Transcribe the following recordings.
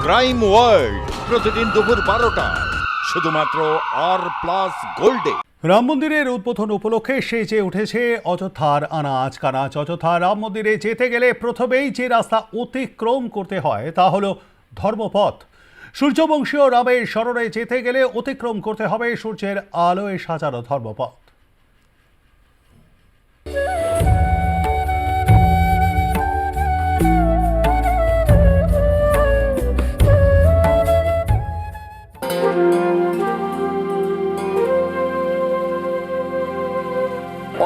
Crime world প্রতিদিন দুপুর 12টায় শুধুমাত্র R+ গোল্ডে। রাম মন্দিরের উদ্বোধন উপলক্ষে সেজে উঠেছে অযোধ্যার আনাচ কানাচ। অযোধ্যা রাম মন্দিরে যেতে গেলে প্রথমেই যে রাস্তা অতিক্রম করতে হয় তা হলো ধর্মপথ। সূর্যবংশীয় রামের স্মরণে যেতে গেলে অতিক্রম করতে হবে সূর্যের আলোয় সাজানো ধর্মপথ।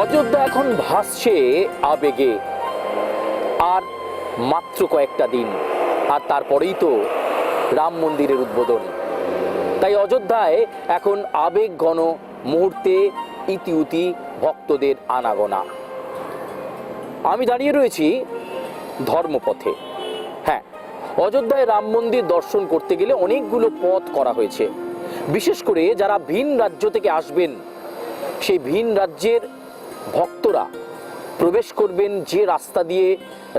অযোধ্যা এখন ভাসছে আবেগে। আর মাত্র কয়েকটা দিন, আর তারপরেই তো রাম মন্দিরের উদ্বোধন। তাই অযোধ্যায় এখন আবেগ ঘন মুহূর্তে ইতিউতি ভক্তদের আনাগোনা। আমি দাঁড়িয়ে রয়েছি ধর্মপথে। হ্যাঁ, অযোধ্যায় রাম মন্দির দর্শন করতে গেলে অনেকগুলো পথ করা হয়েছে। বিশেষ করে যারা ভিন রাজ্য থেকে আসবেন, সেই ভিন রাজ্যের ভক্তরা প্রবেশ করবেন যে রাস্তা দিয়ে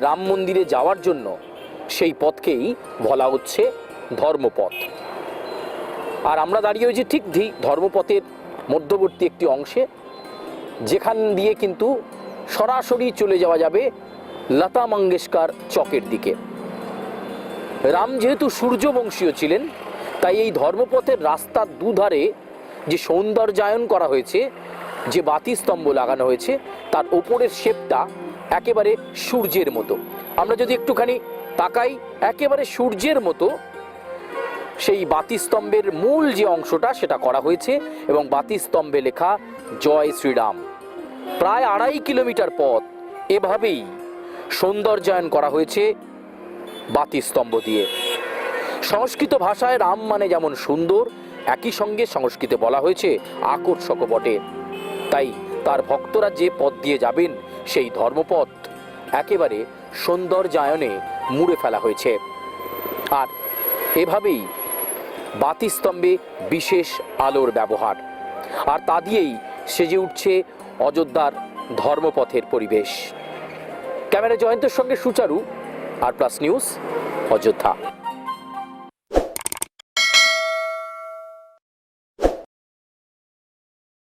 রাম মন্দিরে যাওয়ার জন্য, সেই পথকেই বলা হচ্ছে ধর্মপথ। আর আমরা দাঁড়িয়ে হয়েছি ঠিক ধর্মপথের মধ্যবর্তী একটি অংশে, যেখান দিয়ে কিন্তু সরাসরি চলে যাওয়া যাবে লতা মঙ্গেশকর চকের দিকে। রাম যেহেতু সূর্যবংশীয় ছিলেন, তাই এই ধর্মপথের রাস্তার দুধারে যে সৌন্দর্যায়ন করা হয়েছে, যে বাতিস্তম্ভ লাগানো হয়েছে, তার ওপরের শেপটা একেবারে সূর্যের মতো। আমরা যদি একটুখানি তাকাই, একেবারে সূর্যের মতো সেই বাতিস্তম্ভের মূল যে অংশটা সেটা করা হয়েছে, এবং বাতিস্তম্ভে লেখা জয় শ্রীরাম। প্রায় 2.5 কিলোমিটার পথ এভাবেই সৌন্দর্যায়ন করা হয়েছে বাতিস্তম্ভ দিয়ে। সংস্কৃত ভাষায় রাম মানে যেমন সুন্দর, একই সঙ্গে সংস্কৃতে বলা হয়েছে আকর্ষক বটে। তাই তার ভক্তরা যে পথ দিয়ে যাবেন, সেই ধর্মপথ একেবারে সৌন্দর্যায়নে মুড়ে ফেলা হয়েছে। আর এভাবেই বাতিস্তম্ভে বিশেষ আলোর ব্যবহার, আর তা দিয়েই সেজে উঠছে অযোধ্যার ধর্মপথের পরিবেশ। ক্যামেরা জয়ন্তের সঙ্গে সুচারু, R+ নিউজ, অযোধ্যা।